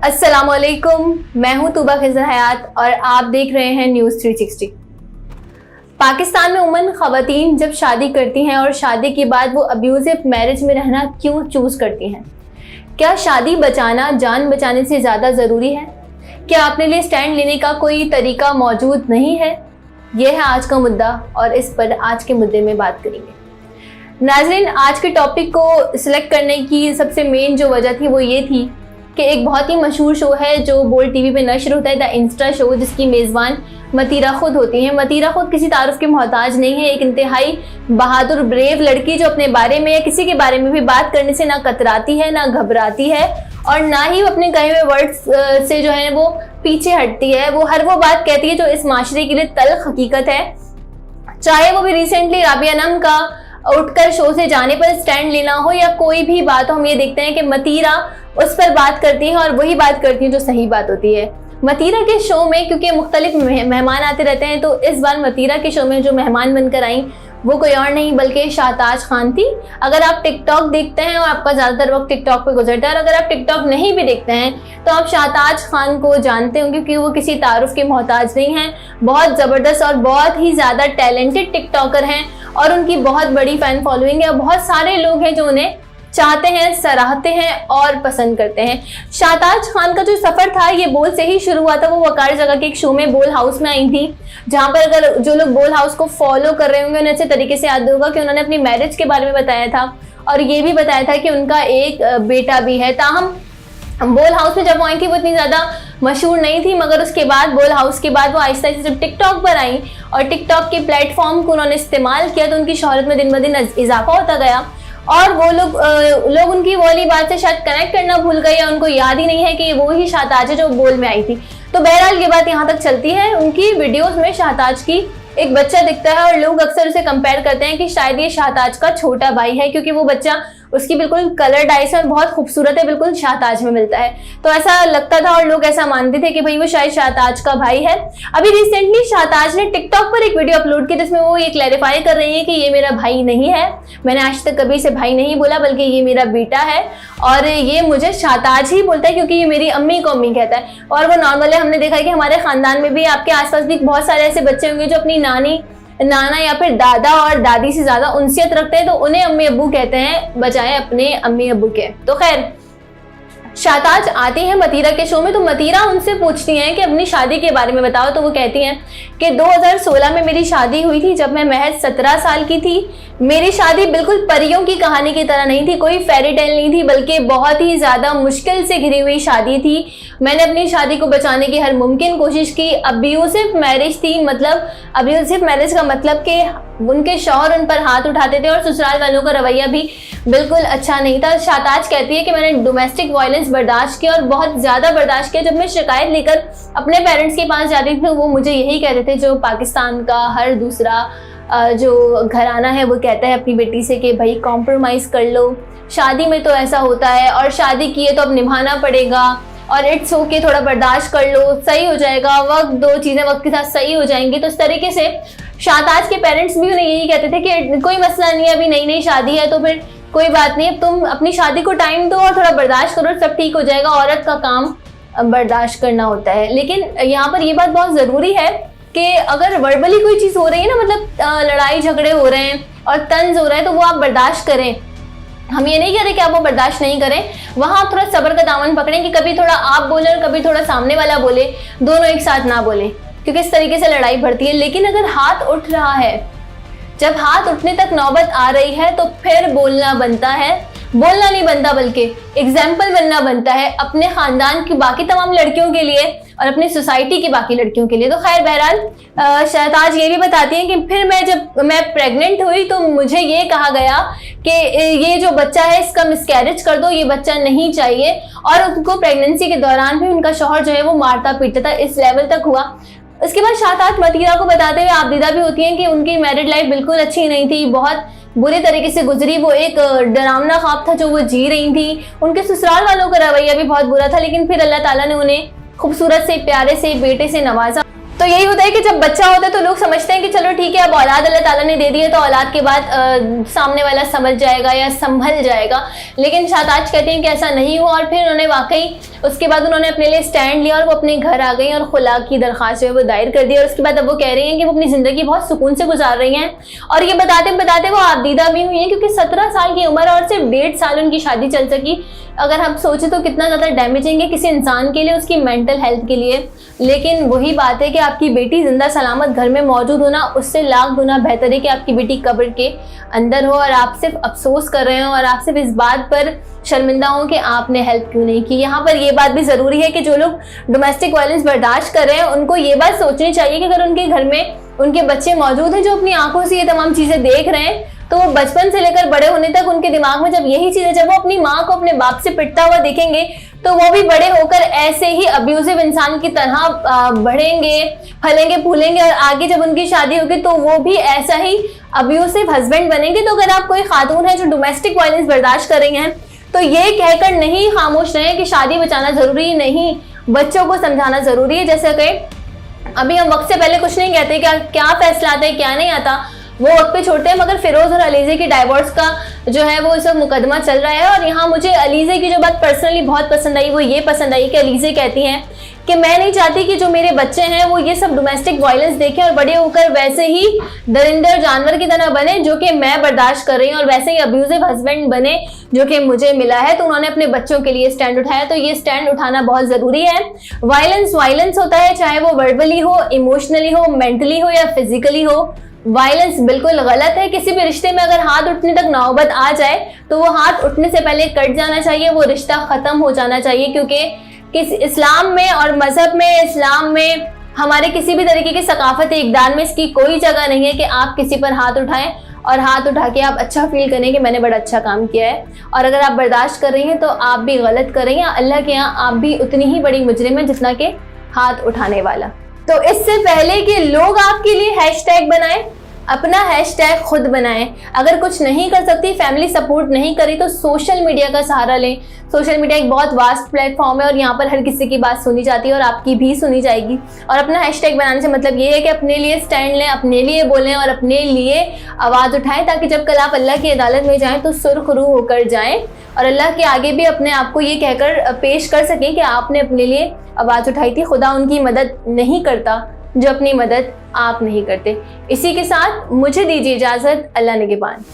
अस्सलामुअलैकुम, मैं हूं तूबा खिज़र हयात और आप देख रहे हैं न्यूज़ 360। पाकिस्तान में उमूमन ख़वातीन जब शादी करती हैं और शादी के बाद वो अब्यूज़िव मैरिज में रहना क्यों चूज़ करती हैं? क्या शादी बचाना जान बचाने से ज़्यादा ज़रूरी है? क्या अपने लिए स्टैंड लेने का कोई तरीका मौजूद नहीं है? यह है आज का मुद्दा और इस पर आज के मुद्दे में बात करेंगे। नाज़रीन, आज के टॉपिक को सिलेक्ट करने की सबसे मेन जो वजह थी वो ये थी कि एक बहुत ही मशहूर शो है जो बोल्ड टीवी पे नशर होता है, द इंस्टा शो, जिसकी मेज़बान मतीरा खुद होती हैं। मतीरा खुद किसी तारुफ के मोहताज नहीं है, एक इंतहाई बहादुर ब्रेव लड़की जो अपने बारे में या किसी के बारे में भी बात करने से ना कतराती है, ना घबराती है और ना ही अपने कहे हुए वर्ड्स से जो है वो पीछे हटती है। वो हर वो बात कहती है जो इस माशरे के लिए तल्ख हकीकत है। चाहे वो भी रिसेंटली राबिया नम का उठकर शो से जाने पर स्टैंड लेना हो या कोई भी बात हो, हम ये देखते हैं कि मतीरा उस पर बात करती है और वही बात करती है जो सही बात होती है। मतीरा के शो में क्योंकि मुख्तलिफ मेहमान आते रहते हैं, तो इस बार मतीरा के शो में जो मेहमान बनकर आई वो कोई और नहीं बल्कि शाहताज खान थी। अगर आप टिकटॉक देखते हैं और आपका ज़्यादातर वक्त टिकटॉक पे गुजरता है और अगर आप टिकटॉक नहीं भी देखते हैं तो आप शाहताज खान को जानते होंगे क्योंकि वो किसी तारुफ के मोहताज नहीं हैं। बहुत ज़बरदस्त और बहुत ही ज़्यादा टैलेंटेड टिकटॉकर हैं और उनकी बहुत बड़ी फ़ैन फॉलोइंग है और बहुत सारे लोग हैं जो उन्हें चाहते हैं, सराहते हैं और पसंद करते हैं। शाहताज खान का जो सफ़र था ये बोल से ही शुरू हुआ था। वो वकार जगह के एक शो में बोल हाउस में आई थी, जहाँ पर अगर जो लोग बोल हाउस को फॉलो कर रहे होंगे उन्हें अच्छे तरीके से याद होगा कि उन्होंने अपनी मैरिज के बारे में बताया था और ये भी बताया था कि उनका एक बेटा भी है। ताहम बोल हाउस में जब वो आई थी वो इतनी ज़्यादा मशहूर नहीं थी, मगर उसके बाद बोल हाउस के बाद वो आहिस्ता आहिस्ता जब टिकटॉक पर आई और टिकटॉक के प्लेटफॉर्म को उन्होंने इस्तेमाल किया तो उनकी शोहरत में दिन ब दिन इजाफा होता गया और वो लोग उनकी वो वाली बात से शायद कनेक्ट करना भूल गए या उनको याद ही नहीं है कि वो ही शाहताज है जो बोल में आई थी। तो बहरहाल ये बात यहाँ तक चलती है। उनकी वीडियोस में शाहताज की एक बच्चा दिखता है और लोग अक्सर उसे कंपेयर करते हैं कि शायद ये शाहताज का छोटा भाई है क्योंकि वो बच्चा उसकी बिल्कुल कलर डाई से और बहुत खूबसूरत है, बिल्कुल शाहताज में मिलता है। तो ऐसा लगता था और लोग ऐसा मानते थे कि भाई वो शायद शाहताज का भाई है। अभी रिसेंटली शाहताज ने टिकटॉक पर एक वीडियो अपलोड की जिसमें वो ये क्लैरिफाई कर रही है कि ये मेरा भाई नहीं है, मैंने आज तक कभी इसे भाई नहीं बोला बल्कि ये मेरा बेटा है और ये मुझे शाहताज ही बोलता है क्योंकि ये मेरी अम्मी को अम्मी कहता है। और वो नॉर्मल है, हमने देखा है कि हमारे खानदान में भी आपके आसपास भी बहुत सारे ऐसे बच्चे होंगे जो अपनी नाना या फिर दादा और दादी से ज्यादा उनसियत रखते हैं तो उन्हें अम्मी अब्बू कहते हैं बजाय अपने अम्मी अब्बू के। तो खैर, शाहताज आती हैं मतीरा के शो में तो मतीरा उनसे पूछती हैं कि अपनी शादी के बारे में बताओ। तो वो कहती हैं कि 2016 में मेरी शादी हुई थी जब मैं महज 17 साल की थी। मेरी शादी बिल्कुल परियों की कहानी की तरह नहीं थी, कोई फेरी टेल नहीं थी, बल्कि बहुत ही ज़्यादा मुश्किल से घिरी हुई शादी थी। मैंने अपनी शादी को बचाने की हर मुमकिन कोशिश की। अब्यूसिव मैरिज थी, मतलब अब्यूसिव मैरिज का मतलब कि उनके शौहर उन पर हाथ उठाते थे और ससुराल वालों का रवैया भी बिल्कुल अच्छा नहीं था। शाहताज कहती है कि मैंने डोमेस्टिक वायलेंस बर्दाश्त किया और बहुत ज़्यादा बर्दाश्त किया। जब मैं शिकायत लेकर अपने पेरेंट्स के पास जाती थी तो वो मुझे यही कहते थे जो पाकिस्तान का हर दूसरा जो घराना है वो कहता है अपनी बेटी से कि भाई कॉम्प्रोमाइज़ कर लो, शादी में तो ऐसा होता है और शादी की है तो अब निभाना पड़ेगा और इट्स ओके, थोड़ा बर्दाश्त कर लो, सही हो जाएगा, वक्त दो चीज़ें वक्त के साथ सही हो जाएंगी। तो इस तरीके से शाहताज के पेरेंट्स भी उन्हें यही कहते थे कि कोई मसला नहीं है, अभी नई नई शादी है तो फिर कोई बात नहीं, तुम अपनी शादी को टाइम दो और थोड़ा बर्दाश्त करो, सब ठीक हो जाएगा। औरत का काम बर्दाश्त करना होता है। लेकिन यहाँ पर ये बात बहुत ज़रूरी है कि अगर वर्बली कोई चीज़ हो रही है ना, मतलब लड़ाई झगड़े हो रहे हैं और तंज हो रहा है तो वो आप बर्दाश्त करें। हम ये नहीं कह रहे कि आप वो बर्दाश्त नहीं करें, वहाँ आप थोड़ा सब्र का दामन पकड़ें कि कभी थोड़ा आप बोले और कभी थोड़ा सामने वाला बोले, दोनों एक साथ ना बोले क्योंकि इस तरीके से लड़ाई बढ़ती है। लेकिन अगर हाथ उठ रहा है, जब हाथ उठने तक नौबत आ रही है तो फिर बोलना बनता है। बोलना नहीं बनता बल्कि एग्जाम्पल बनना बनता है अपने ख़ानदान की बाकी तमाम लड़कियों के लिए और अपनी सोसाइटी की बाकी लड़कियों के लिए। तो खैर बहरहाल शाहताज ये भी बताती हैं कि फिर जब मैं प्रेग्नेंट हुई तो मुझे ये कहा गया कि ये जो बच्चा है इसका मिसकैरेज कर दो, ये बच्चा नहीं चाहिए। और उनको प्रेगनेंसी के दौरान भी उनका शौहर जो है वो मारता पीटता था, इस लेवल तक हुआ। उसके बाद शाहताज मतीरा को बताते हुए आबदीदा भी होती हैं कि उनकी मैरिड लाइफ बिल्कुल अच्छी नहीं थी, बहुत बुरी तरीके से गुजरी। वो एक डरावना ख्वाब था जो वो जी रही थी। उनके ससुराल वालों का रवैया भी बहुत बुरा था, लेकिन फिर अल्लाह ताला ने उन्हें खूबसूरत से प्यारे से बेटे से नवाजा। तो यही होता है कि जब बच्चा होता है तो लोग समझते हैं कि चलो ठीक है, अब औलाद अल्लाह ताला ने दे दी है तो औलाद के बाद सामने वाला समझ जाएगा या संभल जाएगा। लेकिन शाहताज कहते हैं कि ऐसा नहीं हुआ और फिर उन्होंने वाकई उसके बाद उन्होंने अपने लिए स्टैंड लिया और वो अपने घर आ गई और खुला की दरख्वास्त जो है वो दायर कर दी। और उसके बाद अब वो कह रही हैं कि वो अपनी ज़िंदगी बहुत सुकून से गुजार रही हैं। और ये बताते बताते वो आबदीदा भी हुई हैं, क्योंकि 17 साल की उम्र और सिर्फ 1.5 साल उनकी शादी चल सकी। अगर हम सोचें तो कितना ज़्यादा डैमेजिंग है किसी इंसान के लिए, उसकी मेंटल हेल्थ के लिए। लेकिन वही बात है कि आपकी बेटी जिंदा सलामत घर में मौजूद होना उससे लाख गुना बेहतर है कि आपकी बेटी कब्र के अंदर हो और आप सिर्फ अफसोस कर रहे हो और आप सिर्फ इस बात पर शर्मिंदा हो कि आपने हेल्प क्यों नहीं की। यहाँ पर ये बात भी ज़रूरी है कि जो लोग डोमेस्टिक वायलेंस बर्दाश्त कर रहे हैं उनको ये बात सोचनी चाहिए कि अगर उनके घर में उनके बच्चे मौजूद हैं जो अपनी आंखों से ये तमाम चीज़ें देख रहे हैं, तो वो बचपन से लेकर बड़े होने तक उनके दिमाग में जब यही चीजें, जब वो अपनी माँ को अपने बाप से पिटता हुआ देखेंगे तो वो भी बड़े होकर ऐसे ही अब्यूजिव इंसान की तरह बढ़ेंगे, फलेंगे, फूलेंगे और आगे जब उनकी शादी होगी तो वो भी ऐसा ही अब्यूजिव हस्बैंड बनेंगे। तो अगर आप कोई खातून है जो डोमेस्टिक वायलेंस बर्दाश्त कर रही हैं तो ये कहकर नहीं खामोश रहे कि शादी बचाना जरूरी नहीं, बच्चों को समझाना जरूरी है। जैसे कि अभी हम वक्त से पहले कुछ नहीं कहते क्या फैसला आता है क्या नहीं आता, वो वक्त पे छोड़ते हैं, मगर फिरोज और अलीजे की डाइवोर्स का जो है वो इस वक्त मुकदमा चल रहा है। और यहाँ मुझे अलीजे की जो बात पर्सनली बहुत पसंद आई वो ये पसंद आई कि अलीजे कहती हैं कि मैं नहीं चाहती कि जो मेरे बच्चे हैं वो ये सब डोमेस्टिक वायलेंस देखें और बड़े होकर वैसे ही दरिंदर जानवर की तरह बने जो कि मैं बर्दाश्त कर रही हूँ और वैसे ही अब्यूजिव हस्बैंड बने जो कि मुझे मिला है। तो उन्होंने अपने बच्चों के लिए स्टैंड उठाया, तो ये स्टैंड उठाना बहुत ज़रूरी है। वायलेंस होता है, चाहे वो वर्बली हो, इमोशनली हो, मेंटली हो या फिजिकली हो। वायलेंस बिल्कुल गलत है। किसी भी रिश्ते में अगर हाथ उठने तक नौबत आ जाए तो वो हाथ उठने से पहले कट जाना चाहिए, वो रिश्ता ख़त्म हो जाना चाहिए। क्योंकि इस्लाम में और मज़हब में, इस्लाम में हमारे किसी भी तरीके की सकाफत इक़दार में इसकी कोई जगह नहीं है कि आप किसी पर हाथ उठाएं और हाथ उठा के आप अच्छा फील करें कि मैंने बड़ा अच्छा काम किया है। और अगर आप बर्दाश्त कर रही हैं तो आप भी गलत कर रही हैं। अल्लाह के यहाँ आप भी उतनी ही बड़ी मुजरिम है जितना कि हाथ उठाने वाला। तो इससे पहले कि लोग आपके लिए हैशटैग बनाएं, अपना हैशटैग खुद बनाएं। अगर कुछ नहीं कर सकती, फैमिली सपोर्ट नहीं करी, तो सोशल मीडिया का सहारा लें। सोशल मीडिया एक बहुत वास्ट प्लेटफॉर्म है और यहाँ पर हर किसी की बात सुनी जाती है और आपकी भी सुनी जाएगी। और अपना हैशटैग बनाने से मतलब ये है कि अपने लिए स्टैंड लें, अपने लिए बोलें और अपने लिए आवाज़ उठाएं, ताकि जब कल आप अल्लाह की अदालत में जाएं तो सुरखरू होकर जाएं और अल्लाह के आगे भी अपने आप को ये कहकर पेश कर सकें कि आपने अपने लिए आवाज़ उठाई थी। खुदा उनकी मदद नहीं करता जो अपनी मदद आप नहीं करते। इसी के साथ मुझे दीजिए इजाज़त। अल्लाह निगहबान।